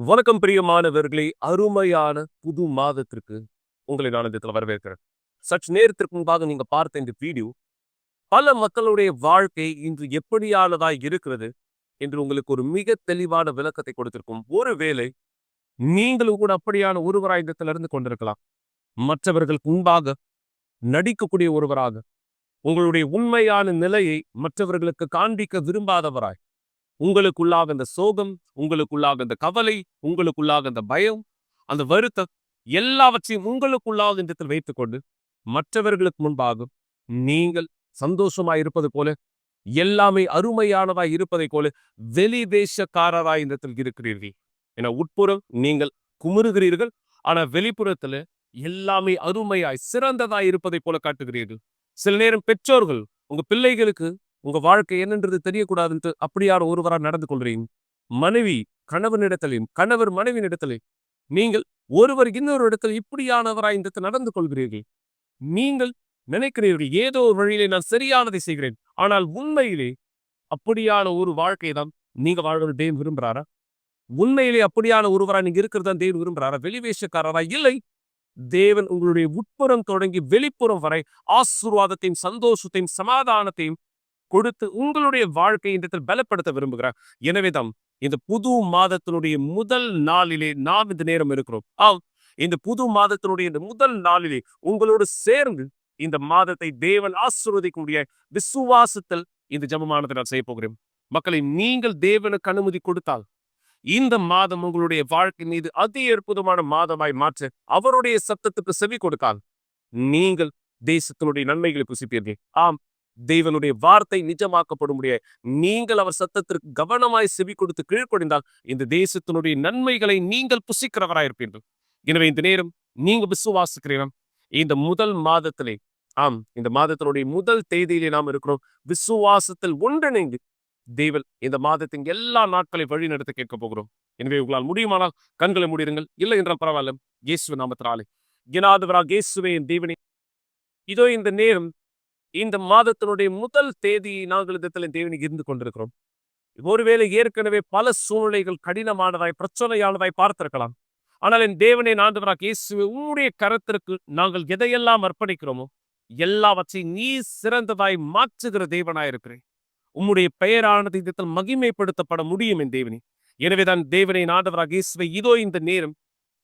வணக்கம் பிரியமானவர்களே, அருமையான புது மாதத்திற்கு உங்களை நான் இந்த இடத்துல வரவேற்கிறேன். சற்று நேரத்திற்கு முன்பாக நீங்க பார்த்த இந்த வீடியோ பல மக்களுடைய வாழ்க்கை இன்று எப்படியானதாய் இருக்கிறது என்று உங்களுக்கு ஒரு மிக தெளிவான விளக்கத்தை கொடுத்திருக்கும். ஒருவேளை நீங்களும் கூட அப்படியான ஒருவராய் இந்த இடத்துல இருந்து கொண்டிருக்கலாம். மற்றவர்களுக்கு முன்பாக நடிக்கக்கூடிய ஒருவராக, உங்களுடைய உண்மையான நிலையை மற்றவர்களுக்கு காண்பிக்க விரும்பாதவராய், உங்களுக்குள்ளாக அந்த சோகம், உங்களுக்குள்ளாக அந்த கவலை, உங்களுக்குள்ளாக அந்த பயம், அந்த வருத்தம் எல்லாவற்றையும் உங்களுக்குள்ளாக இந்த இடத்தில் வைத்துக்கொண்டு மற்றவர்களுக்கு முன்பாக நீங்கள் சந்தோஷமாய் இருப்பது போல, எல்லாமே அருமையானதாய் இருப்பதை போல வெளி வேஷக்காரராய் இந்த இடத்தில் இருக்கிறீர்கள். என உட்புறம் நீங்கள் குமுறுகிறீர்கள், ஆனா வெளிப்புறத்துல எல்லாமே அருமையாய் சிறந்ததாய் இருப்பதை போல காட்டுகிறீர்கள். சில நேரம் பெற்றோர்கள் உங்க பிள்ளைகளுக்கு உங்க வாழ்க்கை என்னன்றது தெரியக்கூடாதுன்ட்டு அப்படியான ஒருவரா நடந்து கொள்றீங்க. மனைவி கணவனிடத்திலையும், கணவர் மனைவியிடத்திலையும் நீங்கள் ஒருவர் இன்னொரு இடத்தில் இப்படியானவராய் இந்த நடந்து கொள்கிறீர்கள். நீங்கள் நினைக்கிறீர்கள் ஏதோ ஒரு வழியிலே நான் சரியானதை செய்கிறேன். ஆனால் உண்மையிலே அப்படியான ஒரு வாழ்க்கை தான் நீங்க வாழ்வது தேவன் விரும்புறாரா? உண்மையிலே அப்படியான ஒருவரா நீங்க இருக்கிறது தான் தேவன் விரும்புறாரா? வெளிவேஷக்காரரா? இல்லை. தேவன் உங்களுடைய உட்புறம் தொடங்கி வெளிப்புறம் வரை ஆசீர்வாதத்தையும் சந்தோஷத்தையும் சமாதானத்தையும் கொடுத்து உங்களுடைய வாழ்க்கையை இந்த பலப்படுத்த விரும்புகிறார். எனவேதான் இந்த புது மாதத்தினுடைய முதல் நாளிலே நாம் இந்த நேரம் இருக்கிறோம். இந்த புது மாதத்தினுடைய இந்த முதல் நாளிலே உங்களோடு சேர்ந்து இந்த மாதத்தை தேவன் ஆசீர்வதிக்கக்கூடிய விசுவாசத்தில் இந்த ஜெபமானதை நான் செய்ய போகிறேன். மக்களை, நீங்கள் தேவனுக்கு அனுமதி கொடுத்தால் இந்த மாதம் உங்களுடைய வாழ்க்கை மீது அதி அற்புதமான மாதமாய் மாற்ற அவருடைய சத்தத்துக்கு செவி கொடுத்தால் நீங்கள் தேசத்தினுடைய நன்மைகளை புசிப்பீர்கள். தேவனுடைய வார்த்தை நிஜமாக்கப்படும் முடிய நீங்கள் அவர் சத்தத்திற்கு கவனமாய் செவி கொடுத்து கீழ்ப்படிந்தால் இந்த தேசத்தினுடைய நன்மைகளை நீங்கள் புசிக்கிறவராயிருப்பீர்கள். எனவே இந்த நேரம் நீங்க விசுவாசிக்கிறீர்கள். இந்த முதல் மாதத்திலே, இந்த மாதத்தினுடைய முதல் தேதியிலே நாம் இருக்கிறோம். விசுவாசத்தில் ஒன்றிணைந்து தேவன் இந்த மாதத்தின் எல்லா நாட்களை வழி நடத்த கேட்க போகிறோம். எனவே உங்களால் முடியுமானால் கண்களை மூடிடுங்கள். இல்லை என்றால் பரவாயில்ல. இயேசு நாமத்தினாலே இயேசுவே இயேசுவின் தேவனே, இதோ இந்த நேரம் இந்த மாதத்தினுடைய முதல் தேதி நாங்கள் தேவனுக்கு இருந்து கொண்டிருக்கிறோம். ஒருவேளை ஏற்கனவே பல சூழ்நிலைகள் கடினமானதாய் பிரச்சனையானதாய் பார்த்திருக்கலாம். ஆனால் என் தேவனே ஆண்டவராகிய இயேசுவே, உம்முடைய கரத்திற்கு நாங்கள் எதையெல்லாம் அர்ப்பணிக்கிறோமோ எல்லாவற்றையும் நீ சிறந்ததாய் மாற்றுகிற தேவனாய் இருக்கிறேன். உம்முடைய பெயரானது இதத்தில் மகிமைப்படுத்தப்பட முடியும் என் தேவனே. எனவேதான் தேவனே ஆண்டவராகிய இயேசுவே, இதோ இந்த நேரம்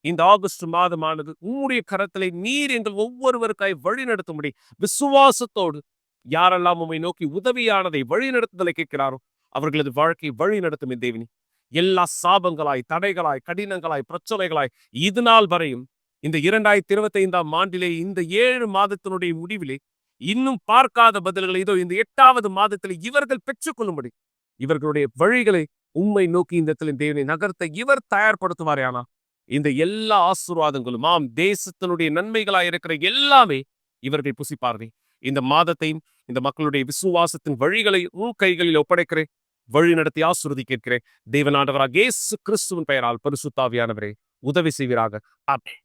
இந்த ஆகஸ்ட் மாதமானது உம்முடைய கரத்திலே நீர் எங்கள் ஒவ்வொருவருக்காய் வழி நடத்தும்படி விசுவாசத்தோடு யாரெல்லாம் உம்மை நோக்கி உதவியானதை வழி நடத்துதலை கேட்கிறாரோ அவர்களது வாழ்க்கை வழி நடத்தும் என் தேவனே. எல்லா சாபங்களாய், தடைகளாய், கடினங்களாய், பிரச்சனைகளாய் இது நாள் வரையும் இந்த 2025 ஆண்டிலே இந்த 7 மாதத்தினுடைய முடிவிலே இன்னும் பார்க்காத பதில்களை இதோ இந்த 8வது மாதத்தில் இவர்கள் பெற்றுக்கொள்ளும்படி இவர்களுடைய வழிகளை உம்மை நோக்கி இந்த தேவனை நகர்த்த இவர் தயார்படுத்துவாரே. ஆனா இந்த எல்லா ஆசீர்வாதங்களும் தேசத்தினுடைய நன்மைகளாய் இருக்கிற எல்லாமே இவர்கள் புசிப்பார்கள். இந்த மாதத்தையும் இந்த மக்களுடைய விசுவாசத்தின் வழிகளை உன் கைகளில் ஒப்படைக்கிறேன். வழி நடத்தி ஆசீர்வதி கேட்கிறேன். தேவனாண்டவராக இயேசு கிறிஸ்துவின் பெயரால் பரிசுத்தாவியானவரே உதவி செய்வீராக. ஆமென்.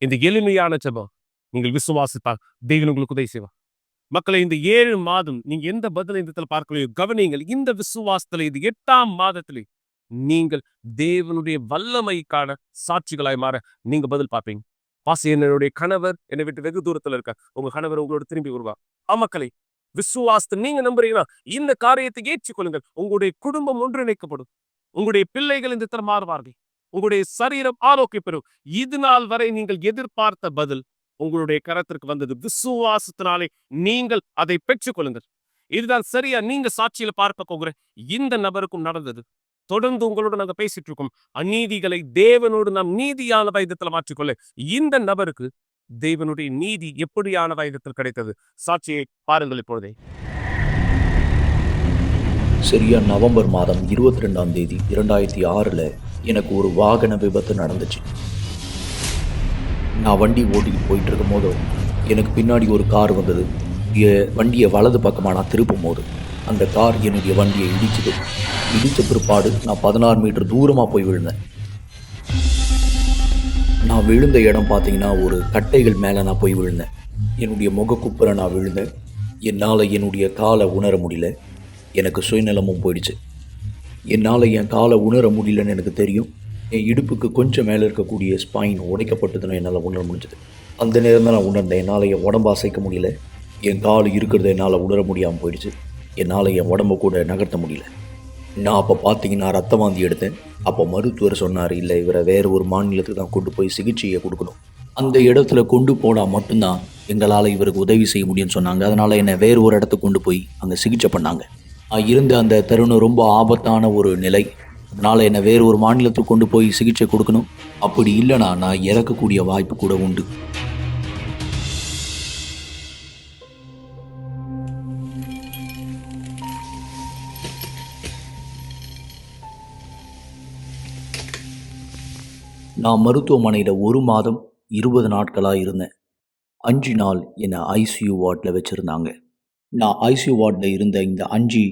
இந்த எளிமையான ஜெபம் நீங்கள் விசுவாசித்தால் தேவன் உங்களுக்கு உதவி செய்வார். மக்களை, இந்த 7 மாதம் நீங்க எந்த பதிலை இந்த பார்க்கலையோ கவனிங்கள். இந்த விசுவாசத்துல இது 8ஆம் மாதத்திலே நீங்கள் தேவனுடைய வல்லமைக்கான சாட்சிகளாய் மாற நீங்க பதில் பார்ப்பீங்க. என்னுடைய கணவர் என்னை விட்டு வெகு தூரத்துல இருக்க, உங்க கணவர் உங்களோட திரும்பி வருவார். மக்களை, விசுவாசத்தை நீங்க நம்புறீங்கன்னா இந்த காரியத்தை ஏற்றுக்கொள்ளுங்கள். உங்களுடைய குடும்பம் ஒன்றிணைக்கப்படும். உங்களுடைய பிள்ளைகள் இந்த மாறுவார்கள். உங்களுடைய சரீரம் ஆரோக்கியம் பெறும். இது நாள் வரை நீங்கள் எதிர்பார்த்த பதில் உங்களுடைய கரத்திற்கு வந்தது. விசுவாசத்தினாலே நீங்கள் அதை பெற்றுக்கொள்ளுங்கள். இதுதான் சரியா நீங்க சாட்சியில பார்க்க போகிற இந்த நபருக்கும் நடந்தது. தொடர்ந்து உங்களோட நாங்க பேசிட்டு இருக்கோம். அநீதிகளை தேவனோடு நாம் நீதியான வைதத்தில் மாற்றிக்கொள்ள இந்த நபருக்கு தேவனுடைய நீதி எப்படியான வைதத்தில் கிடைத்தது. சாட்சியை பாருங்கள் இப்பொழுதே. சரியா நவம்பர் மாதம் 22ஆம் தேதி 2006 எனக்கு ஒரு வாகன விபத்து நடந்துச்சு. நான் வண்டி ஓட்டிட்டு போயிட்டு இருக்கும் போது எனக்கு பின்னாடி ஒரு கார் வந்தது. வண்டியை வலது பக்கமாக நான் திருப்பும் போது அந்த கார் என்னுடைய வண்டியை இடிச்சுது. இடித்த பிற்பாடு நான் 16 மீட்டர் தூரமாக போய் விழுந்தேன். நான் விழுந்த இடம் பார்த்தீங்கன்னா ஒரு கட்டைகள் மேலே நான் போய் விழுந்தேன். என்னுடைய முகக்குப்புற நான் விழுந்தேன். என்னால் என்னுடைய காலை உணர முடியல. எனக்கு சுயநலமும் போயிடுச்சு. என்னால் என் காலை உணர முடியலன்னு எனக்கு தெரியும். என் இடுப்புக்கு கொஞ்சம் மேலே இருக்கக்கூடிய ஸ்பைன் உடைக்கப்பட்டதுன்னு என்னால் உணர முடிஞ்சது. அந்த நேரம் தான் நான் உணர்ந்தேன், என்னால் என் உடம்பை அசைக்க முடியல. என் கால் இருக்கிறத என்னால் உணர முடியாமல் போயிடுச்சு. என்னால் என் உடம்பை கூட நகர்த்த முடியல. நான் அப்போ பார்த்தீங்கன்னா ரத்த வாந்தி எடுத்தேன். அப்போ மருத்துவர் சொன்னார், இல்லை இவரை வேறு ஒரு மாநிலத்துக்கு தான் கொண்டு போய் சிகிச்சையை கொடுக்கணும். அந்த இடத்துல கொண்டு போனால் மட்டும்தான் எங்களால் இவருக்கு உதவி செய்ய முடியும்னு சொன்னாங்க. அதனால் என்னை வேறு ஒரு இடத்துக்கு கொண்டு போய் அங்கே சிகிச்சை பண்ணாங்க. இருந்த அந்த தருணம் ரொம்ப ஆபத்தான ஒரு நிலை. அதனால் என்னை வேறு ஒரு மாநிலத்துக்கு கொண்டு போய் சிகிச்சை கொடுக்கணும். அப்படி இல்லைனா நான் இறக்கக்கூடிய வாய்ப்பு கூட உண்டு. நான் மருத்துவமனையில் 1 மாதம் 20 நாட்களாக இருந்தேன். 5 நாள் என்னை ஐசியூ வார்டில் வச்சுருந்தாங்க. நான் ஐசியூ வார்டில் இருந்த இந்த 5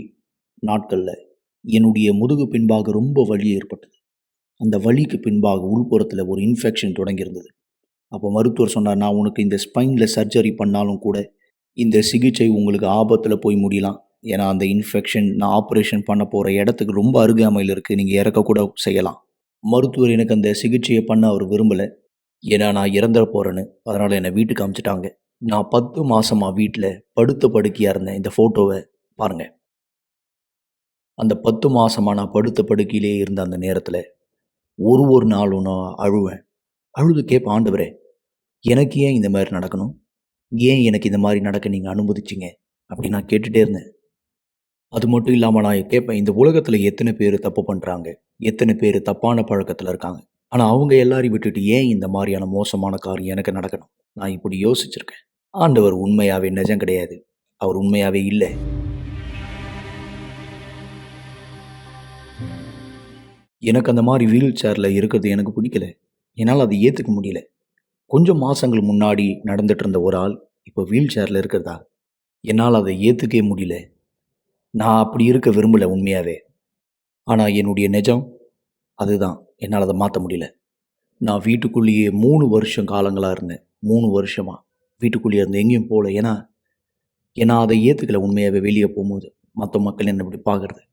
நாட்களில் என்னுடைய முதுகு பின்பாக ரொம்ப வலி ஏற்பட்டது. அந்த வலிக்கு பின்பாக உள்புறத்தில் ஒரு இன்ஃபெக்ஷன் தொடங்கியிருந்தது. அப்போ மருத்துவர் சொன்னார், நான் உனக்கு இந்த ஸ்பைனில் சர்ஜரி பண்ணாலும் கூட இந்த சிகிச்சை உங்களுக்கு ஆபத்தில் போய் முடியலாம். ஏன்னா அந்த இன்ஃபெக்ஷன் நான் ஆப்ரேஷன் பண்ண போகிற இடத்துக்கு ரொம்ப அருகாமையில் இருக்குது, நீங்கள் இறக்கக்கூட செய்யலாம். மருத்துவர் எனக்கு அந்த சிகிச்சையை பண்ண அவர் விரும்பலை. ஏன்னா நான் இறந்துட போகிறேன்னு. அதனால் என்னை வீட்டுக்கு அனுப்பிச்சிட்டாங்க. நான் 10 மாதமாக வீட்டில் படுத்த படுக்கையாக இருந்தேன். இந்த ஃபோட்டோவை பாருங்கள். அந்த 10 மாதமாக நான் படுத்த படுக்கையிலே இருந்த அந்த நேரத்தில் ஒரு நாளும் நான் அழுவேன். அழுது கேட்பேன், ஆண்டவரே எனக்கு ஏன் இந்த மாதிரி நடக்கணும்? ஏன் எனக்கு இந்த மாதிரி நடக்க நீங்கள் அனுமதிச்சிங்க? அப்படி நான் கேட்டுகிட்டே இருந்தேன். அது மட்டும் இல்லாமல் நான் கேட்பேன், இந்த உலகத்தில் எத்தனை பேர் தப்பு பண்ணுறாங்க, எத்தனை பேர் தப்பான பழக்கத்தில் இருக்காங்க. ஆனால் அவங்க எல்லாரையும் விட்டுட்டு ஏன் இந்த மாதிரியான மோசமான காரியம் எனக்கு நடக்கணும்? நான் இப்படி யோசிச்சிருக்கேன். ஆண்டவர் உண்மையாகவே நிஜம் கிடையாது. அவர் உண்மையாகவே இல்லை. எனக்கு அந்த மாதிரி வீல் சேரில் இருக்கிறது எனக்கு பிடிக்கல. என்னால் அதை ஏற்றுக்க முடியல. கொஞ்சம் மாதங்கள் முன்னாடி நடந்துட்டு இருந்த ஒரு ஆள் இப்போ வீல் சேரில் இருக்கிறதா? என்னால் அதை ஏற்றுக்கவே முடியல. நான் அப்படி இருக்க விரும்பலை உண்மையாகவே. ஆனால் என்னுடைய நிஜம் அதுதான். என்னால் அதை மாற்ற முடியல. நான் வீட்டுக்குள்ளேயே 3 வருஷம் காலங்களாக இருந்தேன். 3 வருஷமாக வீட்டுக்குள்ளேயே இருந்தேன், எங்கேயும் போகல. ஏன்னா அதை ஏற்றுக்கல உண்மையாகவே. வெளியே போகும்போது மற்ற மக்கள் என்னை இப்படி பார்க்குறது,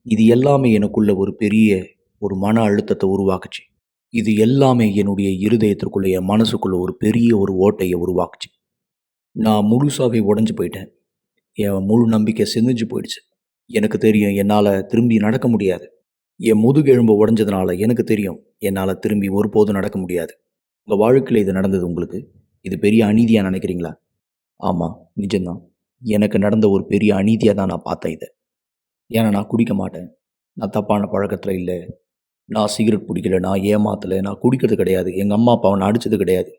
இது எல்லாமே எனக்குள்ள ஒரு பெரிய ஒரு மன அழுத்தத்தை உருவாக்குச்சு. இது எல்லாமே என்னுடைய இருதயத்திற்குள்ளே, என் மனசுக்குள்ளே ஒரு பெரிய ஒரு ஓட்டையை உருவாக்குச்சு. நான் முழுசாகவே உடஞ்சி போயிட்டேன். என் முழு நம்பிக்கை சிதைஞ்சு போயிடுச்சு. எனக்கு தெரியும் என்னால் திரும்பி நடக்க முடியாது. என் முதுகெலும்பு உடஞ்சதுனால எனக்கு தெரியும் என்னால் திரும்பி ஒருபோதும் நடக்க முடியாது. உங்கள் வாழ்க்கையில் இது நடந்தது உங்களுக்கு இது பெரிய அநீதியாக நினைக்கிறீங்களா? ஆமாம், நிஜம்தான். எனக்கு நடந்த ஒரு பெரிய அநீதியாக தான் நான் பார்த்தேன் இதை. ஏன்னா நான் குடிக்க மாட்டேன், நான் தப்பான பழக்கத்தில் இல்லை, நான் சிகரெட் பிடிக்கல, நான் ஏமாத்தலை, நான் குடிக்கிறது கிடையாது, எங்கள் அம்மா அப்பாவை நான் அடித்தது கிடையாது.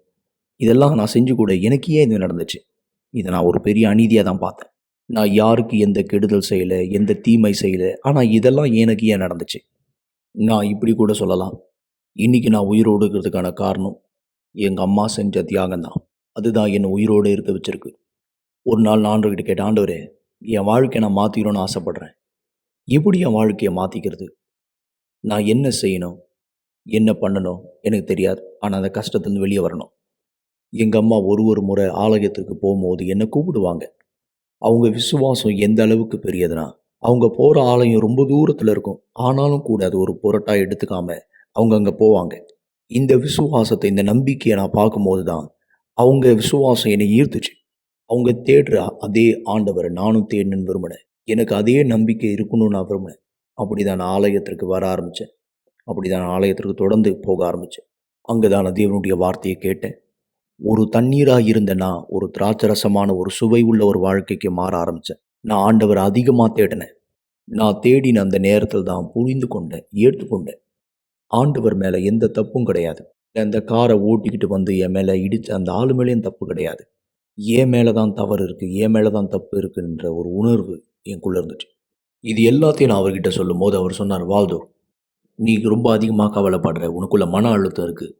இதெல்லாம் நான் செஞ்சு கூட எனக்கு ஏன் இது நடந்துச்சு? இதை நான் ஒரு பெரிய அநீதியாக தான் பார்த்தேன். நான் யாருக்கு எந்த கெடுதல் செய்யலை, எந்த தீமை செய்யலை. ஆனால் இதெல்லாம் எனக்கு ஏன் நடந்துச்சு? நான் இப்படி கூட சொல்லலாம், இன்றைக்கி நான் உயிரோடு இருக்கிறதுக்கான காரணம் எங்கள் அம்மா செஞ்ச தியாகம் தான். அதுதான் என்னை உயிரோடு இருக்க வச்சுருக்கு. ஒரு நாள் நான் ஆண்டவர்கிட்ட கேட்டேன், ஆண்டவரே என் வாழ்க்கையை நான் மாற்றிக்கணும்னு ஆசைப்பட்றேன். எப்படி என் வாழ்க்கையை மாற்றிக்கிறது? நான் என்ன செய்யணும், என்ன பண்ணணும் எனக்கு தெரியாது. ஆனால் அந்த கஷ்டத்துலேருந்து வெளியே வரணும். எங்கள் அம்மா ஒரு முறை ஆலயத்திற்கு போகும்போது என்னை கூப்பிடுவாங்க. அவங்க விசுவாசம் எந்த அளவுக்கு பெரியதுன்னா, அவங்க போகிற ஆலயம் ரொம்ப தூரத்தில் இருக்கும். ஆனாலும் கூட அது ஒரு பொருட்டாக எடுத்துக்காம அவங்க அங்கே போவாங்க. இந்த விசுவாசத்தை, இந்த நம்பிக்கையை நான் பார்க்கும்போது தான் அவங்க விசுவாசம் என்னை ஈர்த்துச்சு. அவங்க தேடுற அதே ஆண்டவரை நானும் தேடணுன்னு விரும்பினேன். எனக்கு அதே நம்பிக்கை இருக்கணும்னு நான் விரும்பினேன். அப்படி தான் நான் ஆலயத்திற்கு வர ஆரம்பித்தேன். அப்படி தான் நான் ஆலயத்திற்கு தொடர்ந்து போக ஆரம்பித்தேன். அங்கே தான் நான் தேவனுடைய வார்த்தையை கேட்டேன். ஒரு தண்ணீராக இருந்த நான் ஒரு திராட்சரசமான ஒரு சுவை உள்ள ஒரு வாழ்க்கைக்கு மாற ஆரம்பித்தேன். நான் ஆண்டவரை அதிகமாக தேடினேன். நான் தேடின அந்த நேரத்தில் தான் புரிந்து கொண்டேன், ஏற்றுக்கொண்டேன், ஆண்டவர் மேலே எந்த தப்பும் கிடையாது. அந்த காரை ஓட்டிக்கிட்டு வந்து என் மேலே இடித்த அந்த ஆளு மேலேயும் தப்பு கிடையாது. என் மேலே தான் தவறு இருக்குது, என் மேலே தான் தப்பு இருக்குன்ற ஒரு உணர்வு எனக்குள்ளே இருந்துச்சு. இது எல்லாத்தையும் நான் அவர்கிட்ட சொல்லும் போது அவர் சொன்னார், வால்தோ நீ ரொம்ப அதிகமாக கவலைப்படுற, உனக்குள்ள மன அழுத்தம் இருக்குது,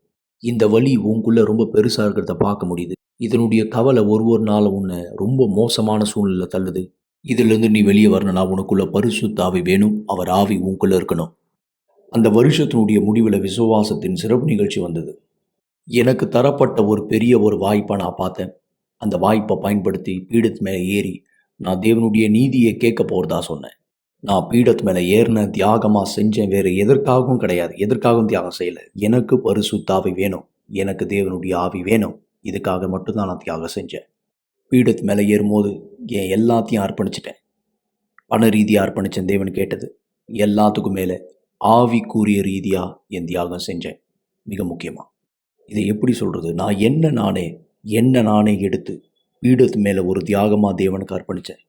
இந்த வலி உனக்குள்ளே ரொம்ப பெருசாக இருக்கிறத பார்க்க முடியுது. இதனுடைய கவலை ஒரு நாளும் உன்னை ரொம்ப மோசமான சூழ்நிலை தள்ளுது. இதிலிருந்து நீ வெளியே வரணும்னா உனக்குள்ள பரிசுத்த ஆவி வேணும். அவர் ஆவி உனக்குள்ளே இருக்கணும். அந்த வருஷத்தினுடைய முடிவில் விசுவாசத்தின் சிறப்பு நிகழ்ச்சி வந்தது. எனக்கு தரப்பட்ட ஒரு பெரிய ஒரு வாய்ப்பை நான் பார்த்தேன். அந்த வாய்ப்பை பயன்படுத்தி பீடத்து மேலே ஏறி நான் தேவனுடைய நீதியை கேட்க போகிறதா சொன்னேன். நான் பீடத்து மேலே ஏறின தியாகமாக செஞ்சேன், வேறு எதற்காகவும் கிடையாது. எதற்காகவும் தியாகம் செய்யலை. எனக்கு பரிசுத்த ஆவி வேணும், எனக்கு தேவனுடைய ஆவி வேணும், இதுக்காக மட்டும்தான் நான் தியாகம் செஞ்சேன். பீடத்து மேலே ஏறும்போது என் எல்லாத்தையும் அர்ப்பணிச்சிட்டேன். பண ரீதியாக அர்ப்பணித்தேன், தேவன் கேட்டது. எல்லாத்துக்கும் மேலே ஆவிக்குரிய ரீதியாக என் தியாகம் செஞ்சேன். மிக முக்கியமாக இதை எப்படி சொல்கிறது, நான் என்ன நானே எடுத்து பீடத்து மேலே ஒரு தியாகமாக தேவனுக்கு அர்ப்பணித்தேன்.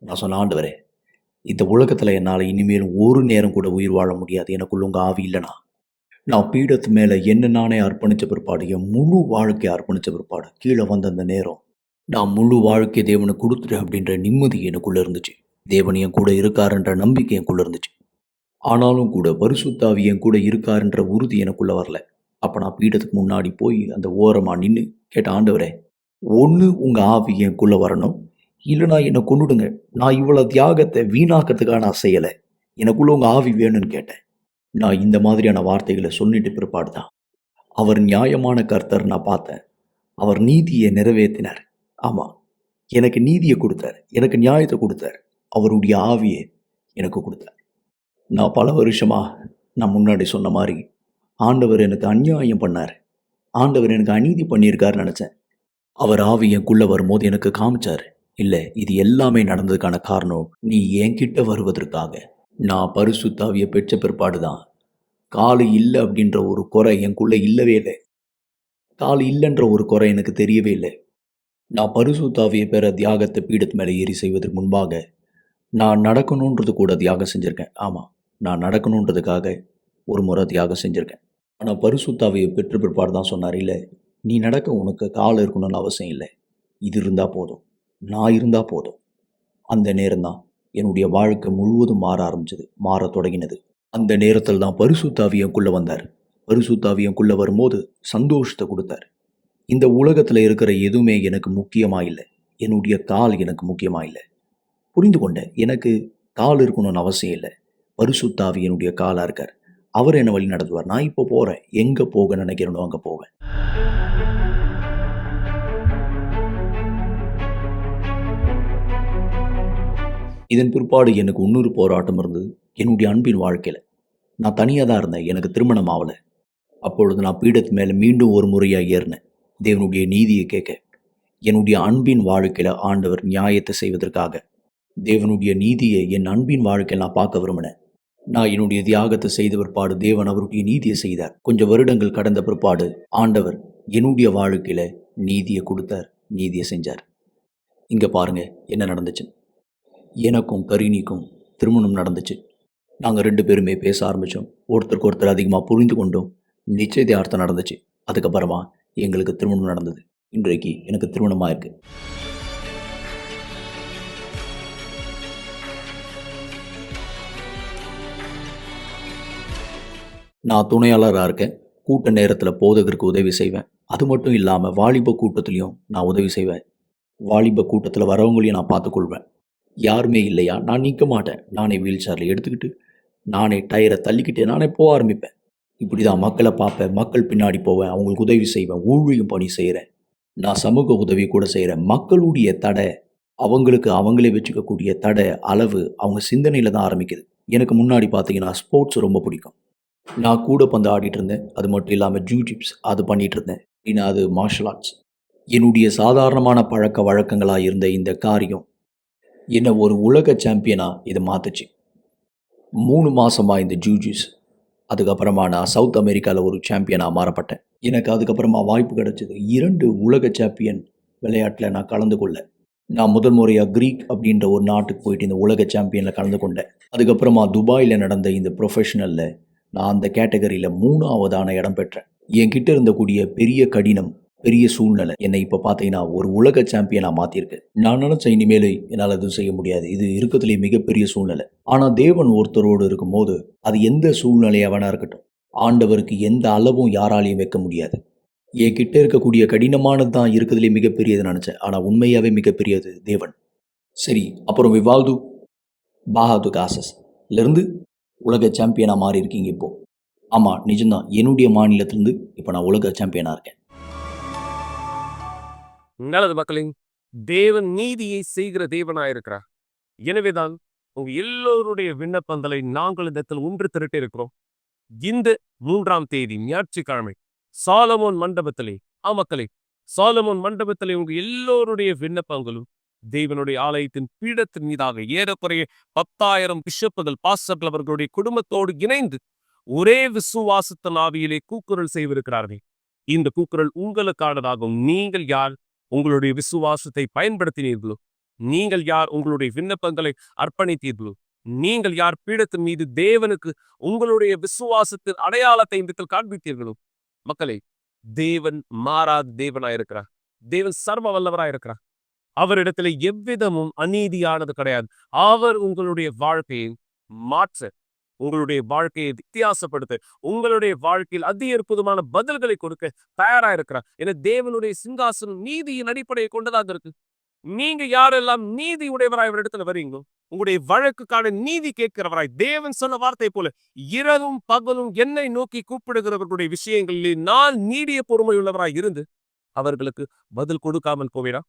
நான் சொன்ன, ஆண்டவரே, இந்த உலகத்தில் என்னால் இனிமேலும் ஒரு நேரம் கூட உயிர் வாழ முடியாது, எனக்குள்ள உங்கள் ஆவி இல்லைனா. நான் பீடத்து மேலே நானே அர்ப்பணித்த பிற்பாடு, என் முழு வாழ்க்கையை அர்ப்பணித்த பிற்பாடு கீழே வந்த அந்த நேரம், நான் முழு வாழ்க்கையை தேவனுக்கு கொடுத்துட்டேன் அப்படின்ற நிம்மதி எனக்குள்ளே இருந்துச்சு. தேவன் என் கூட இருக்காருன்ற நம்பிக்கை எனக்குள்ளே இருந்துச்சு. ஆனாலும் கூட பரிசுத்த ஆவி என் கூட இருக்காருன்ற உறுதி எனக்குள்ளே வரல. அப்போ நான் பீடத்துக்கு முன்னாடி போய் அந்த ஓரமாக நின்று கேட்ட, ஆண்டவரே, ஒன்று உங்கள் ஆவி எனக்குள்ளே வரணும், இல்லைனா என்னை கொண்டுடுங்க. நான் இவ்வளோ தியாகத்தை வீணாக்கிறதுக்காக நான் செய்யலை, எனக்குள்ளே உங்கள் ஆவி வேணும்னு கேட்டேன். நான் இந்த மாதிரியான வார்த்தைகளை சொல்லிட்டு பிற்பாடு தான் அவர் நியாயமான கர்த்தர் நான் பார்த்தேன். அவர் நீதியை நிறைவேற்றினார். ஆமாம், எனக்கு நீதியை கொடுத்தார், எனக்கு நியாயத்தை கொடுத்தார், அவருடைய ஆவியை எனக்கு கொடுத்தார். நான் பல வருஷமாக நான் முன்னாடி சொன்ன மாதிரி ஆண்டவர் எனக்கு அநியாயம் பண்ணார், ஆண்டவர் எனக்கு அநீதி பண்ணியிருக்காருன்னு நினச்சேன். அவர் ஆவி எனக்குள்ளே வரும்போது எனக்கு காமிச்சார், இல்லை, இது எல்லாமே நடந்ததுக்கான காரணம் நீ என்கிட்ட வருவதற்காக. நான் பரிசுத்த ஆவியை பெற்ற பிற்பாடு தான் காலு இல்லை அப்படின்ற ஒரு குறை எனக்குள்ளே இல்லவே இல்லை. காலு இல்லைன்ற ஒரு குறை எனக்கு தெரியவே இல்லை. நான் பரிசுத்த ஆவியை பெற தியாகத்தை பீடத்து மேலே ஏறி செய்வதற்கு முன்பாக நான் நடக்கணுன்றது கூட தியாகம் செஞ்சுருக்கேன். ஆமாம், நான் நடக்கணுன்றதுக்காக ஒரு முறை தியாகம் செஞ்சுருக்கேன். ஆனால் பரிசுத்த ஆவியை பெற்ற பிற்பாடு தான் சொன்னார், இல்லை, நீ நடக்க உனக்கு கால் இருக்கணும்னு அவசியம் இல்லை, இது இருந்தால் போதும், நான் இருந்தால் போதும். அந்த நேரம் தான் என்னுடைய வாழ்க்கை முழுவதும் மாற தொடங்கினது. அந்த நேரத்தில் தான் பரிசுத்த ஆவி எனக்குள்ளே வந்தார். பரிசுத்த ஆவி எனக்குள்ளே வரும்போது சந்தோஷத்தை கொடுத்தார். இந்த உலகத்தில் இருக்கிற எதுவுமே எனக்கு முக்கியமாக இல்லை, என்னுடைய கால் எனக்கு முக்கியமாக இல்லை. புரிந்து கொண்டேன், எனக்கு கால் இருக்கணும்னு அவசியம் இல்லை, பரிசுத்த ஆவி என்னுடைய காலாக இருக்கார், அவர் என்னை வழி நடத்துவார். நான் இப்போ போகிறேன், எங்கே போக நினைக்கிறேனோ அங்கே போவேன். இதன் பிற்பாடு எனக்கு இன்னொரு போராட்டம் இருந்தது என்னுடைய அன்பின் வாழ்க்கையில். நான் தனியாக தான் இருந்தேன், எனக்கு திருமணம் ஆகலை. அப்பொழுது நான் பீடத்து மேலே மீண்டும் ஒரு முறையாக ஏறினேன், தேவனுடைய நீதியை கேட்க. என்னுடைய அன்பின் வாழ்க்கையில் ஆண்டவர் நியாயத்தை செய்வதற்காக தேவனுடைய நீதியை என் அன்பின் வாழ்க்கையில் நான் பார்க்க விரும்பினேன். நான் என்னுடைய தியாகத்தை செய்த பிற்பாடு தேவன் அவருடைய நீதியை செய்தார். கொஞ்சம் வருடங்கள் கடந்த பிற்பாடு ஆண்டவர் என்னுடைய வாழ்க்கையில் நீதியை கொடுத்தார், நீதியை செஞ்சார். இங்கே பாருங்க என்ன நடந்துச்சு. எனக்கும் கரீனிக்கும் திருமணம் நடந்துச்சு. நாங்கள் 2 பேருமே பேச ஆரம்பித்தோம், ஒருத்தருக்கு ஒருத்தர் அதிகமாக புரிந்து கொண்டோம். நிச்சயதார்த்தம் நடந்துச்சு. அதுக்கப்புறமா எங்களுக்கு திருமணம் நடந்தது. இன்றைக்கு எனக்கு திருமணமாக இருக்கு. நான் துணையாளராக இருக்கேன். கூட்ட நேரத்தில் போதகருக்கு உதவி செய்வேன். அது மட்டும் இல்லாமல் வாலிப கூட்டத்துலேயும் நான் உதவி செய்வேன். வாலிப கூட்டத்தில் வரவங்களையும் நான் பார்த்துக்கொள்வேன். யாருமே இல்லையா, நான் நிற்க மாட்டேன். நானே வீல் சேரில் எடுத்துக்கிட்டு, நானே டயரை தள்ளிக்கிட்டே நானே போக ஆரம்பிப்பேன். இப்படி தான் மக்களை பார்ப்பேன், மக்கள் பின்னாடி போவேன், அவங்களுக்கு உதவி செய்வேன், ஊழியம் பணி செய்கிறேன். நான் சமூக உதவி கூட செய்கிறேன். மக்களுடைய தடை, அவங்களுக்கு அவங்களே வச்சுக்கக்கூடிய தடை அளவு அவங்க சிந்தனையில் தான் ஆரம்பிக்குது. எனக்கு முன்னாடி பார்த்தீங்கன்னா ஸ்போர்ட்ஸ் ரொம்ப பிடிக்கும். நான் கூட பந்து ஆடிட்டு இருந்தேன். அது மட்டும் இல்லாமல் ஜூஜிப்ஸ் அது பண்ணிகிட்டு இருந்தேன். ஏன்னா அது மார்ஷல் ஆர்ட்ஸ். என்னுடைய சாதாரணமான பழக்க வழக்கங்களாக இருந்த இந்த காரியம் என்னை ஒரு உலக சாம்பியனாக இதை மாற்றுச்சு. 3 மாதமாக இந்த ஜூஜிப்ஸ், அதுக்கப்புறமா நான் சவுத் அமெரிக்காவில் ஒரு சாம்பியனாக மாறப்பட்டேன். எனக்கு அதுக்கப்புறமா வாய்ப்பு கிடைச்சது 2 உலக சாம்பியன் விளையாட்டில் நான் கலந்து கொள்ள. நான் முதல் முறையாக க்ரீக் அப்படின்ற ஒரு நாட்டுக்கு போயிட்டு இந்த உலக சாம்பியனில் கலந்து கொண்டேன். அதுக்கப்புறமா துபாயில் நடந்த இந்த ப்ரொஃபஷனலில் நான் அந்த கேட்டகரியில் 3ஆவதான இடம் பெற்றேன். என்கிட்ட இருந்தக்கூடிய பெரிய கடினம், பெரிய சூழ்நிலை என்னை இப்போ பார்த்தீங்கன்னா ஒரு உலக சாம்பியனாக மாற்றிருக்கு. நான் நினச்சேன் இனிமேல் என்னால் எதுவும் செய்ய முடியாது, இது இருக்கிறதுலே மிகப்பெரிய சூழ்நிலை. ஆனால் தேவன் ஒருத்தரோடு இருக்கும்போது அது எந்த சூழ்நிலையாக வேணா இருக்கட்டும், ஆண்டவருக்கு எந்த அளவும் யாராலையும் வைக்க முடியாது. என்கிட்ட இருக்கக்கூடிய கடினமானது தான் இருக்கிறதுலே மிகப்பெரியது நினச்சேன். ஆனால் உண்மையாகவே மிகப்பெரியது தேவன். சரி, அப்புறம் விவால்து பாஹாது காசஸ்லேருந்து உலக சாம்பியனாக மாறி இருக்கீங்க இப்போது. ஆமாம், நிஜம்தான். என்னுடைய மாநிலத்திலேருந்து இப்போ நான் உலக சாம்பியனாக இருக்கேன். நல்லது மக்களின், தேவன் நீதியை செய்கிற தேவனாயிருக்கிறார். எனவேதான் உங்க எல்லோருடைய விண்ணப்பங்களை நாங்கள் இந்த இடத்தில் ஒன்று திரட்டி இருக்கிறோம். இந்த 3ஆம் தேதி ஞாயிற்றுக்கிழமை சாலமோன் மண்டபத்திலே மக்களே, சாலமோன் மண்டபத்திலே உங்க எல்லோருடைய விண்ணப்பங்களும் தேவனுடைய ஆலயத்தின் பீடத்தின் மீதாக ஏறக்குறைய 10,000 பிஷப்புகள், பாஸ்டர்கள் அவர்களுடைய குடும்பத்தோடு இணைந்து ஒரே விசுவாசத்தின் ஆவியிலே கூக்குரல் செய்திருக்கிறார்கள். இந்த கூக்குரல் உங்களுக்கானதாகும். நீங்கள் யார் உங்களுடைய விசுவாசத்தை பயன்படுத்தினீர்களோ, நீங்கள் யார் உங்களுடைய விண்ணப்பங்களை அர்ப்பணித்தீர்களோ, நீங்கள் யார் பீடத்தின் மீது தேவனுக்கு உங்களுடைய விசுவாசத்தின் அடையாளத்தை இந்த காண்பித்தீர்களோ, மக்களே, தேவன் மாறாத தேவனாயிருக்கிறார். தேவன் சர்வ வல்லவராயிருக்கிறார். அவரிடத்துல எவ்விதமும் அநீதியானது கிடையாது. அவர் உங்களுடைய வாழ்க்கையை மாற்ற, உங்களுடைய வாழ்க்கையை வித்தியாசப்படுத்த, உங்களுடைய வாழ்க்கையில் அதி அற்புதமான பதில்களை கொடுக்க தயாரா இருக்கிறார். என தேவனுடைய சிங்காசனம் நீதியின் அடிப்படையை கொண்டதாக இருக்கு. நீங்க யாரெல்லாம் நீதி உடையவராய் இடத்துல வரீங்களோ, உங்களுடைய வழக்குக்கான நீதி கேட்கிறவராய், தேவன் சொன்ன வார்த்தை போல இரவும் பகலும் என்னை நோக்கி கூப்பிடுகிறவர்களுடைய விஷயங்களில் நான் நீடிய பொறுமை உள்ளவராய் இருந்து அவர்களுக்கு பதில் கொடுக்காமல் போவேடா.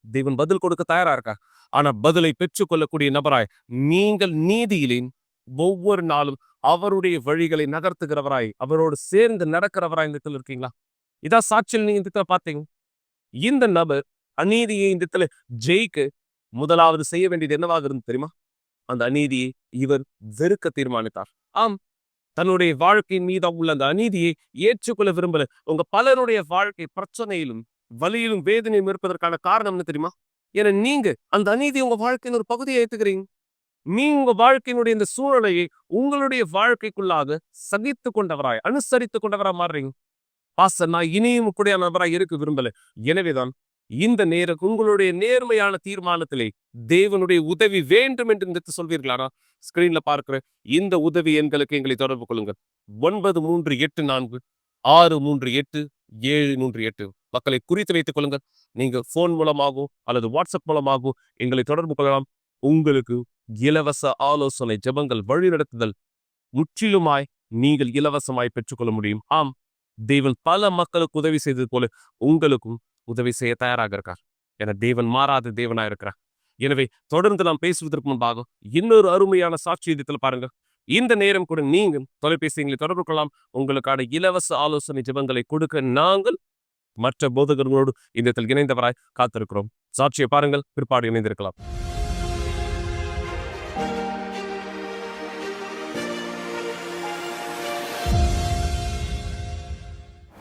தேவன் பதில் கொடுக்க தயாரா இருக்கா. ஆனா பதிலை பெற்றுக் கொள்ளக்கூடிய நபராய் நீங்கள் நீதியிலே ஒவ்வொரு நாளும் அவருடைய வழிகளை நகர்த்துகிறவராய், அவரோடு சேர்ந்து நடக்கிறவராய் இந்த இடத்துல இருக்கீங்களா? இதான் சாட்சியில் நீங்க இந்த இடத்துல பார்த்தீங்க. இந்த நபர் அநீதியை இந்த இடத்துல ஜெயிக்க முதலாவது செய்ய வேண்டியது என்னவாக இருந்து தெரியுமா? அந்த அநீதியை இவர் வெறுக்க தீர்மானித்தார். ஆம், தன்னுடைய வாழ்க்கையின் மீது உள்ள அந்த அநீதியை ஏற்றுக்கொள்ள விரும்பல. உங்க பலருடைய வாழ்க்கை பிரச்சனையிலும் வலியிலும் வேதனையும் இருப்பதற்கான காரணம் என்ன தெரியுமா? ஏன்னா நீங்க அந்த அநீதி உங்க வாழ்க்கையின் ஒரு பகுதியை ஏற்றுக்கிறீங்க. நீங்க உங்க வாழ்க்கையினுடைய இந்த சூழலையை உங்களுடைய வாழ்க்கைக்குள்ளாக சகித்து கொண்டவராய், அனுசரித்து கொண்டவராய் மாறுறீங்க. பாஸ்டர், நான் இனியும் கூடிய நபராய் இருக்க விரும்பல. எனவேதான் இந்த நேரம் உங்களுடைய நேர்மையான தீர்மானத்திலே தேவனுடைய உதவி வேண்டும் என்று சொல்வீர்களானா? ஸ்கிரீன்ல பார்க்கிற இந்த உதவி எண்களுக்கு எங்களை தொடர்பு கொள்ளுங்கள். 9386387338 மக்களை குறித்து வைத்துக் கொள்ளுங்கள். நீங்க போன் மூலமாகவோ அல்லது வாட்ஸ்அப் மூலமாகவோ எங்களை தொடர்பு கொள்ளலாம். உங்களுக்கு இலவச ஆலோசனை, ஜெபங்கள், வழிநடத்துதல் முற்றிலுமாய் நீங்கள் இலவசமாய் பெற்றுக்கொள்ள முடியும். ஆம், தேவன் பல மக்களுக்கு உதவி செய்தது போல உங்களுக்கும் உதவி செய்ய தயாராக இருக்கார். என தேவன் மாறாத தேவனாய் இருக்கிறார். எனவே தொடர்ந்து நாம் பேசுவதற்கு முன்பாக இன்னொரு அருமையான சாட்சியத்தில் பாருங்க. இந்த நேரம் கூட நீங்கள் தொலைபேசிகளை தொடர்பு கொள்ளலாம். உங்களுக்கான இலவச ஆலோசனை ஜெபங்களை கொடுக்க நாங்கள் மற்ற போதகர்களோடு இந்த இணைந்தவராய் காத்திருக்கிறோம். சாட்சியை பாருங்கள், பிற்பாடு இணைந்திருக்கலாம்.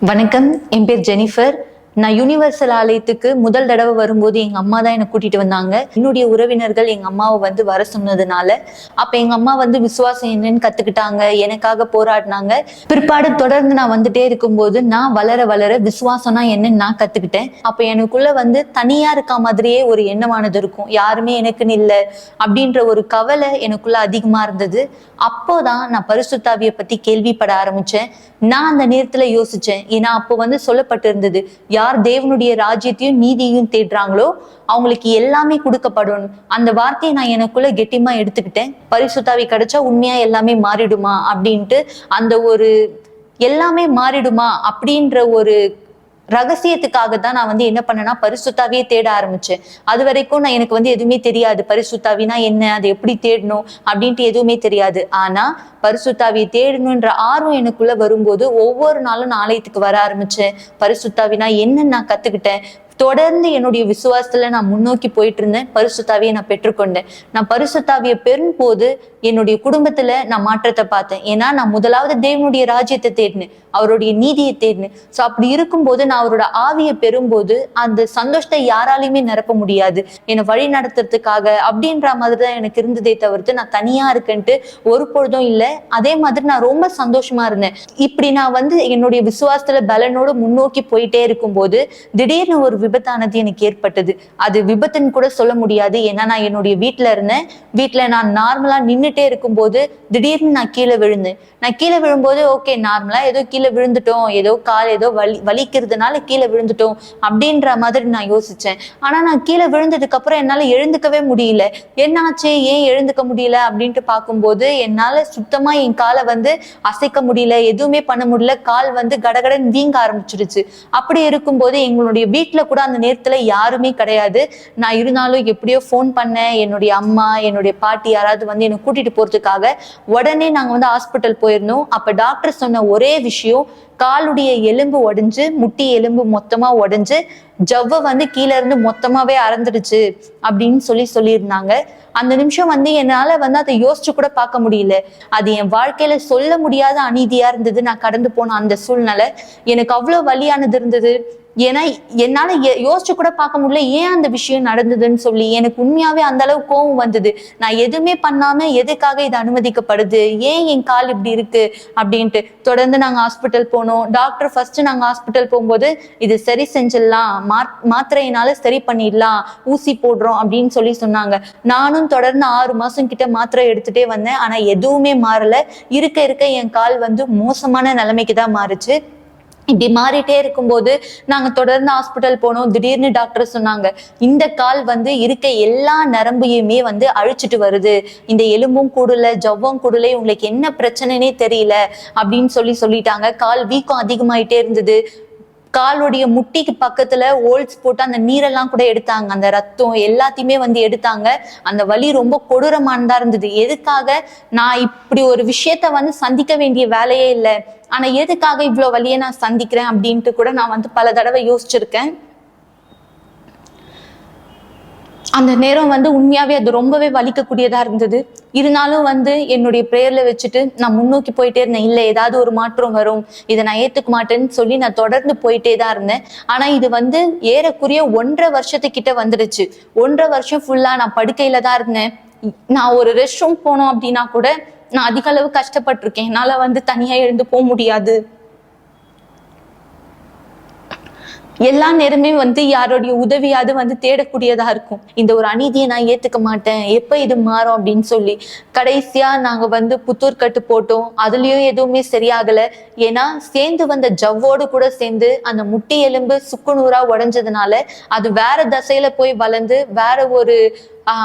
வணக்கம், என் பேர் ஜெனிஃபர். நான் யூனிவர்சல் ஆலயத்துக்கு முதல் தடவை வரும்போது எங்க அம்மா தான் என்னை கூட்டிட்டு வந்தாங்க. என்னுடைய உறவினர்கள் எங்க அம்மாவை வந்து வர சொன்னதுனால அப்ப எங்க அம்மா வந்து விசுவாசம் என்னன்னு கத்துக்கிட்டாங்க, எனக்காக போராடினாங்க. பிற்பாடு தொடர்ந்து நான் வந்துட்டே இருக்கும்போது நான் வளர வளர விசுவாசம்னா என்னன்னு நான் கத்துக்கிட்டேன். அப்ப எனக்குள்ள வந்து தனியா இருக்க மாதிரியே ஒரு எண்ணமானது இருக்கும். யாருமே எனக்குன்னு இல்லை அப்படின்ற ஒரு கவலை எனக்குள்ள அதிகமா இருந்தது. அப்போதான் நான் பரிசுத்தாவியை பத்தி கேள்விப்பட ஆரம்பிச்சேன். நான் அந்த நேரத்துல யோசிச்சேன். ஏன்னா அப்போ வந்து சொல்லப்பட்டிருந்தது, யார் தேவனுடைய ராஜ்யத்தையும் நீதியையும் தேடுறாங்களோ அவங்களுக்கு எல்லாமே கொடுக்கப்படும். அந்த வார்த்தையை நான் எனக்குள்ள கெட்டிமா எடுத்துக்கிட்டேன். பரிசுத்தாவி கிடைச்சா உண்மையா எல்லாமே மாறிடுமா அப்படின்ட்டு, அந்த ஒரு எல்லாமே மாறிடுமா அப்படின்ற ஒரு ரகசியத்துக்காக தான் நான் வந்து என்ன பண்ணேன்னா பரிசுத்தாவியே தேட ஆரம்பிச்சேன். அது வரைக்கும் எனக்கு வந்து எதுவுமே தெரியாது. பரிசுத்தாவினா என்ன, அதை எப்படி தேடணும் அப்படின்ட்டு எதுவுமே தெரியாது. ஆனா பரிசுத்தாவியை தேடணுன்ற ஆர்வம் எனக்குள்ள வரும்போது ஒவ்வொரு நாளும் நான் ஆலயத்துக்கு வர ஆரம்பிச்சேன். பரிசுத்தாவினா என்னன்னு நான் கத்துக்கிட்டேன். தொடர்ந்து என்னுடைய விசுவாசத்துல நான் முன்னோக்கி போயிட்டு இருந்தேன். பரிசுத்தாவியை நான் பெற்றுக்கொண்டேன். நான் பரிசுத்தாவியை பெறும் போது என்னுடைய குடும்பத்துல நான் மாற்றத்தை பார்த்தேன். ஏன்னா நான் முதலாவது தேவனுடைய ராஜ்யத்தை தேடினேன், அவருடைய நீதியை தேடினேன். ஸோ அப்படி இருக்கும்போது நான் அவரோட ஆவியை பெறும்போது அந்த சந்தோஷத்தை யாராலையுமே நிரப்ப முடியாது. என்னை வழி நடத்துறதுக்காக அப்படின்ற மாதிரிதான் எனக்கு இருந்ததே தவிர்த்து நான் தனியா இருக்கேன்ட்டு ஒரு பொழுதும் இல்லை. அதே மாதிரி நான் ரொம்ப சந்தோஷமா இருந்தேன். இப்படி நான் வந்து என்னுடைய விசுவாசத்துல பலனோடு முன்னோக்கி போயிட்டே இருக்கும்போது திடீர்னு ஒரு விபத்தானது எனக்கு ஏற்பட்டது. அது விபத்துன்னு கூட சொல்ல முடியாது. ஏன்னா நான் என்னுடைய வீட்டுல இருந்தேன். வீட்டுல நான் நார்மலா நின்றுட்டே இருக்கும்போது திடீர்னு நான் கீழே விழுந்தேன். நான் கீழே விழும்போது ஓகே, நார்மலா ஏதோ கீழே விழுந்துட்டோம், ஏதோ கால் ஏதோ வலிக்கிறதுனால கீழே விழுந்துட்டோம் அப்படின்ற மாதிரி நான் யோசிச்சேன். ஆனா நான் கீழே விழுந்ததுக்கு அப்புறம் என்னால எழுந்துக்கவே முடியல. என்னாச்சு, ஏன் எழுந்துக்க முடியல அப்படின்ட்டு பார்க்கும்போது என்னால சுத்தமா என் காலை வந்து அசைக்க முடியல, எதுவுமே பண்ண முடியல. கால் வந்து கடகடன் வீங்க ஆரம்பிச்சிருச்சு. அப்படி இருக்கும்போது எங்களுடைய வீட்டுல கூட அந்த நேரத்துல யாருமே கிடையாது. நான் இருந்தாலும் எப்படியோ ஃபோன் பண்ணேன், என்னுடைய அம்மா என்னுடைய பாட்டி யாராவது வந்து என்னை கூட்டிட்டு போறதுக்காக. உடனே நாங்க வந்து ஹாஸ்பிட்டல் போயிருந்தோம். அப்ப டாக்டர் சொன்ன ஒரே விஷயம், காலுடைய எலும்பு உடைஞ்சு, முட்டி எலும்பு மொத்தமா உடைஞ்சு, ஜவ்வை வந்து கீழே இருந்து மொத்தமாவே அறந்துடுச்சு அப்படின்னு சொல்லியிருந்தாங்க. அந்த நிமிஷம் வந்து என்னால வந்து அதை யோசிச்சு கூட பார்க்க முடியல. அது என் வாழ்க்கையில சொல்ல முடியாத அநீதியா இருந்தது. நான் கடந்து போன அந்த சூழ்நிலை எனக்கு அவ்வளவு வலியானது இருந்தது. ஏன்னா என்னால யோசிச்சு கூட பார்க்க முடியல ஏன் அந்த விஷயம் நடந்ததுன்னு சொல்லி. எனக்கு உண்மையாவே அந்த அளவு கோவம் வந்தது. நான் எதுவுமே பண்ணாம எதுக்காக இது அனுமதிக்கப்படுது, ஏன் என் கால் இப்படி இருக்கு அப்படின்ட்டு. தொடர்ந்து நாங்க ஹாஸ்பிட்டல் போனோம். டாக்டர் ஃபர்ஸ்ட் நாங்க ஹாஸ்பிட்டல் போகும்போது இது சரி செஞ்சிடலாம், மாத்திரையினால சரி பண்ணிடலாம், ஊசி போடுறோம் அப்படின்னு சொன்னாங்க. நானும் தொடர்ந்து 6 மாசம் கிட்ட மாத்திரை எடுத்துட்டே வந்தேன். ஆனா எதுவுமே மாறல. இருக்க இருக்க என் கால் வந்து மோசமான நிலைமைக்கு தான் மாறுச்சு. இப்படி மாறிட்டே இருக்கும்போது நாங்க தொடர்ந்து ஹாஸ்பிட்டல் போனோம். திடீர்னு டாக்டர் சொன்னாங்க, இந்த கால் வந்து இருக்க எல்லா நரம்பையுமே வந்து அழிச்சிட்டு வருது, இந்த எலும்பும் கூடல ஜவ்வும் கூடல, உங்களுக்கு என்ன பிரச்சனைனே தெரியல அப்படின்னு சொல்லிட்டாங்க. கால் வீக்கம் அதிகமாயிட்டே இருந்தது. காலுடைய முட்டிக்கு பக்கத்துல ஹோல்ஸ் போட்டு அந்த நீரெல்லாம் கூட எடுத்தாங்க, அந்த ரத்தம் எல்லாத்தையுமே வந்து எடுத்தாங்க. அந்த வலி ரொம்ப கொடூரமானதா இருந்தது. எதுக்காக நான் இப்படி ஒரு விஷயத்த வந்து சந்திக்க வேண்டிய வேலையே இல்லை, ஆனா எதுக்காக இவ்வளவு வலியை நான் சந்திக்கிறேன் அப்படின்ட்டு கூட நான் வந்து பல தடவை யோசிச்சிருக்கேன். அந்த நேரம் வந்து உண்மையாவே அது ரொம்பவே வலிக்கக்கூடியதா இருந்தது. இருந்தாலும் வந்து என்னுடைய பிரேயர்ல வச்சுட்டு நான் முன்னோக்கி போயிட்டே இருந்தேன். இல்லை, ஏதாவது ஒரு மாற்றம் வரும், இதை நான் ஏத்துக்க மாட்டேன்னு சொல்லி நான் தொடர்ந்து போயிட்டே தான் இருந்தேன். ஆனா இது வந்து ஏறக்குறைய 1.5 வருஷத்துக்கிட்ட வந்துடுச்சு. 1.5 வருஷம் ஃபுல்லா நான் படுக்கையில தான் இருந்தேன். நான் ஒரு ரெஸ்ட் ரூம் போனோம் அப்படின்னா கூட நான் அதிக அளவு கஷ்டப்பட்டிருக்கேன். என்னால வந்து தனியா எழுந்து போக முடியாது. எல்லா நேரமே வந்து யாருடைய உதவியாவது வந்து தேடக்கூடியதா இருக்கும். இந்த ஒரு அநீதியை நான் ஏத்துக்க மாட்டேன், எப்ப இது மாறும் அப்படின்னு சொல்லி கடைசியா நாங்க வந்து புத்தூர் கட்டு போட்டோம். அதுலயும் எதுவுமே சரியாகல. ஏன்னா சேர்ந்து வந்த ஜவ்வோடு கூட சேர்ந்து அந்த முட்டி எலும்பு சுக்குநூறா உடைஞ்சதுனால அது வேற தசையில போய் வளர்ந்து வேற ஒரு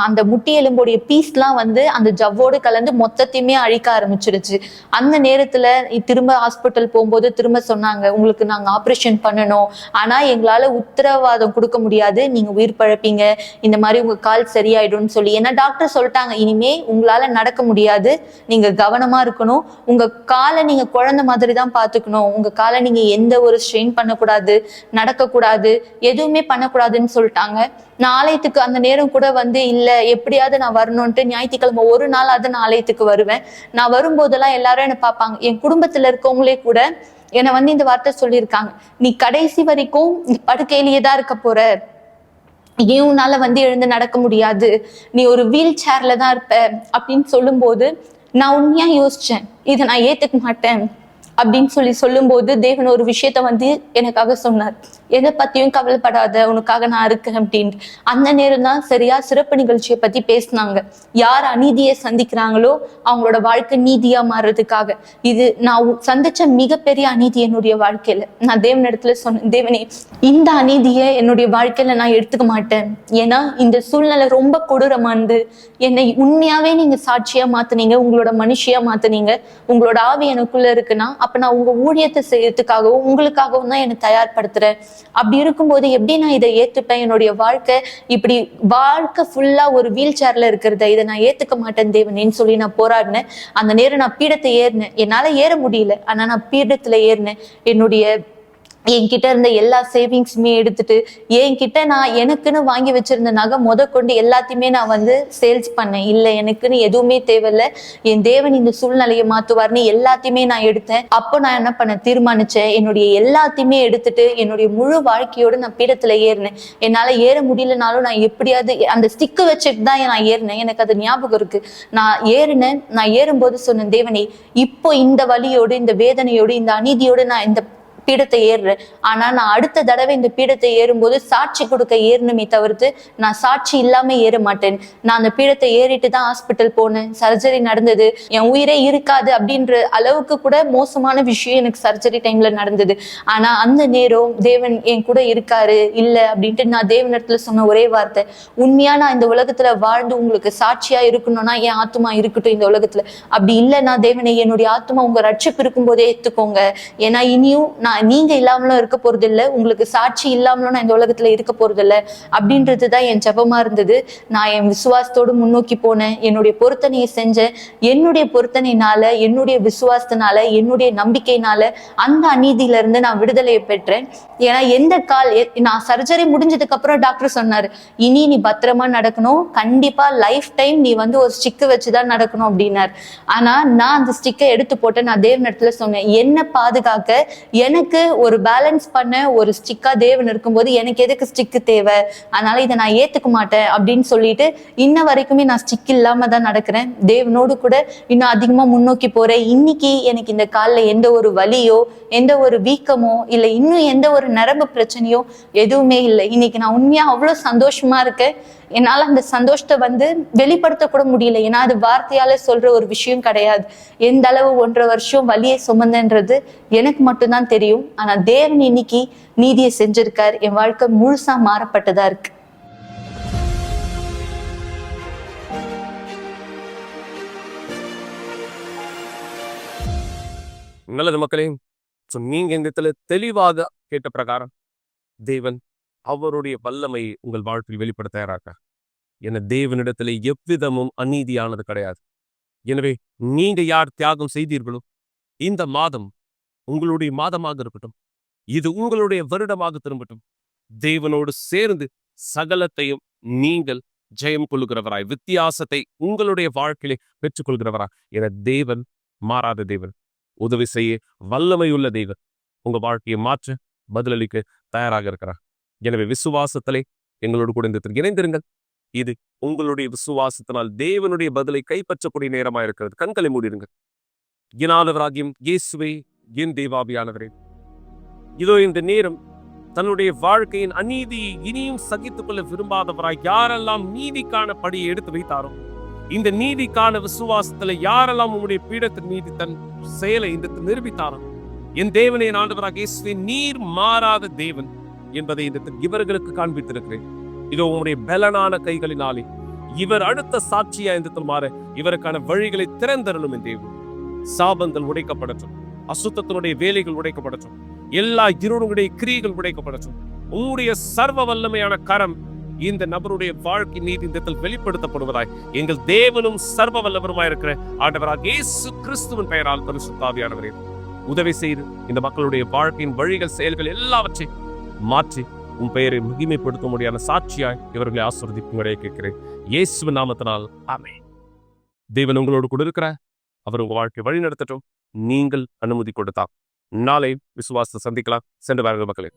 அந்த முட்டி எலும்புடைய பீஸ்லாம் வந்து அந்த ஜவ்வோடு கலந்து மொத்தத்தையுமே அழிக்க ஆரம்பிச்சிருச்சு. அந்த நேரத்துல திரும்ப ஹாஸ்பிட்டல் போகும்போது திரும்ப சொன்னாங்க, உங்களுக்கு நாங்க ஆப்ரேஷன் பண்ணணும், ஆனா எங்களால உத்தரவாதம் கொடுக்க முடியாது, நீங்க உயிர் பழப்பீங்க, இந்த மாதிரி உங்க கால் சரியாயிடும்னு சொல்லி. ஏன்னா டாக்டர் சொல்லிட்டாங்க, இனிமே உங்களால நடக்க முடியாது, நீங்க கவனமா இருக்கணும், உங்க காலை நீங்க குழந்தை மாதிரி தான் பாத்துக்கணும், உங்க காலை நீங்க எந்த ஒரு ஸ்ட்ரெயின் பண்ணக்கூடாது, நடக்கக்கூடாது, எதுவுமே பண்ணக்கூடாதுன்னு சொல்லிட்டாங்க. நான் ஆலயத்துக்கு அந்த நேரம் கூட வந்து இல்லை, எப்படியாவது நான் வரணும்ட்டு ஞாயிற்றுக்கிழமை ஒரு நாளாவது நான் ஆலயத்துக்கு வருவேன். நான் வரும்போதெல்லாம் எல்லாரும் என்னை பார்ப்பாங்க. என் குடும்பத்துல இருக்கவங்களே கூட என்னை வந்து இந்த வார்த்தை சொல்லியிருக்காங்க, நீ கடைசி வரைக்கும் படுக்கையிலேயே தான் இருக்க போற, ஏன் உன்னால வந்து எழுந்து நடக்க முடியாது, நீ ஒரு வீல் சேர்ல தான் இருப்ப அப்படின்னு சொல்லும்போது நான் உண்மையா யோசிச்சேன், இதை நான் ஏத்துக்க மாட்டேன் அப்படின்னு சொல்லும்போது தேவன் ஒரு விஷயத்த வந்து எனக்காக சொன்னார், எதை பத்தியும் கவலைப்படாத, உனக்காக நான் இருக்கேன் அப்படின்ட்டு. அந்த நேரம் தான் சரியா சிறப்பு நிகழ்ச்சியை பத்தி பேசினாங்க. யார் அநீதியை சந்திக்கிறாங்களோ அவங்களோட வாழ்க்கை நீதியா மாறுறதுக்காக. இது நான் சந்திச்ச மிகப்பெரிய அநீதி என்னுடைய வாழ்க்கையில. நான் தேவனிடத்துல சொன்னேன், தேவனே இந்த அநீதியை என்னுடைய வாழ்க்கையில நான் எடுத்துக்க மாட்டேன், ஏன்னா இந்த சூழ்நிலை ரொம்ப கொடூரமானது, என்னை உண்மையாவே நீங்க சாட்சியா மாத்துனீங்க, உங்களோட மனுஷியா மாத்துனீங்க, உங்களோட ஆவி எனக்குள்ள இருக்குன்னா அப்ப நான் உங்க ஊழியத்தை செய்யறதுக்காகவும் உங்களுக்காகவும் தான் என்னை தயார்படுத்துறேன். அப்படி இருக்கும்போது எப்படி நான் இதை ஏத்துப்பேன்? என்னுடைய வாழ்க்கை ஃபுல்லா ஒரு வீல் சேர்ல இருக்கிறத இதை நான் ஏத்துக்க மாட்டேன் தேவனேன்னு சொல்லி நான் போராடினேன். அந்த நேரம் நான் பீடத்தை ஏறினேன். என்னால ஏற முடியல, ஆனா நான் பீடத்துல ஏறினேன். என்கிட்ட இருந்த எல்லா சேவிங்ஸுமே எடுத்துட்டு என்கிட்ட நான் எனக்குன்னு வாங்கி வச்சிருந்த நகை கொண்டு எல்லாத்தையுமே நான் வந்து சேல்ஸ் பண்ணேன். இல்லை, எனக்குன்னு எதுவுமே தேவையில்லை, என் தேவன் இந்த சூழ்நிலையை மாத்துவார்னு எல்லாத்தையுமே நான் எடுத்தேன். அப்போ நான் என்ன பண்ண தீர்மானிச்சேன், என்னுடைய எல்லாத்தையுமே எடுத்துட்டு என்னுடைய முழு வாழ்க்கையோடு நான் பீடத்துல ஏறினேன். என்னால ஏற முடியலனாலும் நான் எப்படியாவது அந்த ஸ்டிக்கு வச்சுட்டு தான் நான் ஏறினேன். எனக்கு அது ஞாபகம் இருக்கு. நான் ஏறும்போது சொன்னேன், தேவனே இப்போ இந்த வலியோடு இந்த வேதனையோடு இந்த அநீதியோடு நான் இந்த பீடத்தை ஏறுறேன், ஆனா நான் அடுத்த தடவை இந்த பீடத்தை ஏறும்போது சாட்சி கொடுக்க ஏறணுமே தவிர்த்து நான் சாட்சி இல்லாம ஏற மாட்டேன். நான் அந்த பீடத்தை ஏறிட்டு தான் ஹாஸ்பிட்டல் போனேன். சர்ஜரி நடந்தது, என் உயிரே இருக்காது அப்படின்ற அளவுக்கு கூட மோசமான விஷயம் எனக்கு சர்ஜரி டைம்ல நடந்தது. ஆனா அந்த நேரம் தேவன் என் கூட இருக்காரு இல்லை அப்படின்ட்டு நான் தேவனிடத்துல சொன்ன ஒரே வார்த்தை, உண்மையா நான் இந்த உலகத்துல வாழ்ந்து உங்களுக்கு சாட்சியா இருக்கணும்னா என் ஆத்மா இருக்கட்டும் இந்த உலகத்துல, அப்படி இல்லைன்னா தேவனை என்னுடைய ஆத்மா உங்க ரட்சிப்பு இருக்கும் போதே ஏத்துக்கோங்க, ஏன்னா இனியும் நான் நீங்க இல்லாமலும் இருக்க போறது இல்லை, உங்களுக்கு சாட்சி இல்லாமலும் நான் இந்த உலகத்துல இருக்க போறது இல்லை அப்படின்றதுதான் என் ஜெபமா இருந்தது. நான் என் விசுவாசத்தோடு முன்னோக்கி போனேன், என்னுடைய பொருத்தனையை செஞ்சேன். என்னுடைய பொருத்தனையினால, என்னுடைய விசுவாசத்தினால, என்னுடைய நம்பிக்கையினால அந்த அநீதியில இருந்து நான் விடுதலையை பெற்றேன். ஏன்னா நான் சர்ஜரி முடிஞ்சதுக்கு அப்புறம் டாக்டர் சொன்னாரு, இனி நீ பத்திரமா நடக்கணும், கண்டிப்பா லைஃப் டைம் நீ வந்து ஒரு ஸ்டிக்கு வச்சுதான் நடக்கணும் அப்படின்னாரு. ஆனா நான் அந்த ஸ்டிக்கை எடுத்து போட்டு நான் தேவன் இடத்துல சொன்னேன், என்ன பாதுகாக்க எனக்கு ஒரு பேலன்ஸ் பண்ண ஒரு ஸ்டிக்கா தேவன் இருக்கும்போது எனக்கு எதுக்கு ஸ்டிக்கு தேவை, அதனால இதை நான் ஏத்துக்க மாட்டேன் அப்படின்னு சொல்லிட்டு இன்ன வரைக்குமே நான் ஸ்டிக் இல்லாம தான் நடக்கிறேன். தேவனோடு கூட இன்னும் அதிகமா முன்னோக்கி போறேன். இன்னைக்கு எனக்கு இந்த காலில் எந்த ஒரு வலியோ, எந்த ஒரு வீக்கமோ, இல்லை இன்னும் எந்த ஒரு நரம்பு பிரச்சனையோ எதுவுமே இல்லை. இன்னைக்கு நான் உண்மையா அவ்வளவு சந்தோஷமா இருக்கேன். என்னால அந்த சந்தோஷத்தை வந்து வெளிப்படுத்த கூட முடியல, ஏன்னா அது வார்த்தையால சொல்ற ஒரு விஷயம் கிடையாது. எந்த அளவு 1.5 வருஷம் வலியை சுமந்தன்றது எனக்கு மட்டும்தான் தெரியும். ஆனா தேவன் இன்னைக்கு நீதியை செஞ்சிருக்கார், என் வாழ்க்கை முழுசா மாறப்பட்டதா இருக்கு. நல்லது மக்களே. நீங்க இந்த இடத்துல தெளிவாக கேட்ட பிரகாரம் தேவன் அவருடைய வல்லமையை உங்கள் வாழ்க்கையில் வெளிப்பட தயாராக. என தேவனிடத்துல எவ்விதமும் அநீதியானது கிடையாது. எனவே நீங்க யார் தியாகம் செய்தீர்களோ இந்த மாதம் உங்களுடைய மாதமாக இருக்கட்டும், இது உங்களுடைய வருடமாக திரும்பட்டும். தேவனோடு சேர்ந்து சகலத்தையும் நீங்கள் ஜெயம் கொள்ளுகிறவராய், வித்தியாசத்தை உங்களுடைய வாழ்க்கையிலே பெற்றுக்கொள்கிறவராய் என தேவன் மாறாத தேவன், உதவி செய்ய வல்லமையுள்ள தேவன், உங்க வாழ்க்கையை மாற்ற பதிலளிக்க தயாராக இருக்கிறார். எனவே விசுவாசத்திலே எங்களோடு கூட இணைந்திருங்கள். இது உங்களுடைய விசுவாசத்தினால் தேவனுடைய பதிலை கைப்பற்றக்கூடிய நேரமாக இருக்கிறது. கண்களை மூடிடுங்கள். இயேசுவின் இயேசுவே, என் தேவாவியானவரே, இதோ இந்த நேரம் தன்னுடைய வாழ்க்கையின் அநீதியை இனியும் சகித்துக் கொள்ள விரும்பாதவராய் யாரெல்லாம் நீதிக்கான படியை எடுத்து வைத்தாரோ, இந்த நீதிக்கான விசுவாசத்துல யாரெல்லாம் உங்களுடைய பீடத்தின் மீது தன் செயலை இந்த நிரூபித்தாரோ, என் தேவனே ஆண்டவராக இயேசுவே, நீர் மாறாத தேவன் என்பதை இந்த இவர்களுக்கு காண்பித்திருக்கிறேன். இதோ உங்களுடைய பலனான கைகளினாலே இவர் அடுத்த சாட்சியா இந்த மாற இவருக்கான வழிகளை திறந்தருளும். என் தேவன், சாபங்கள் உடைக்கப்படட்டும், அசுத்தத்தினுடைய வேலைகள் உடைக்கப்படட்டும், எல்லா இருளுடைய கிரியைகள் உடைக்கப்படட்டும். உங்களுடைய சர்வ வல்லமையான கரம் இந்த நபருடைய வாழ்க்கை நீதித்தில் வெளிப்படுத்தப்படுவதாய் எங்கள் தேவனும் சர்வ வல்லவருமாய் இருக்கிற ஆண்டவராக இயேசு கிறிஸ்துவின் பெயரால் பரிசுத்த ஆவியானவரே உதவி செய்து இந்த மக்களுடைய வாழ்க்கையின் வழிகள், செயல்கள் எல்லாவற்றை மாற்றி உன் பெயரை மகிமைப்படுத்த முடியாத சாட்சியாய் இவர்களை ஆசீர்வதிக்கும்படியே கேட்கிறேன், இயேசுவின் நாமத்தினால் ஆமென். தேவன் உங்களோடு கூட இருக்கிறார். அவர் உங்க வாழ்க்கை வழி நடத்தட்டும். நீங்கள் அனுமதி கொடுத்தார். நாளை விசுவாசத்தை சந்திக்கலாம். சென்று வாருங்கள் மக்களே.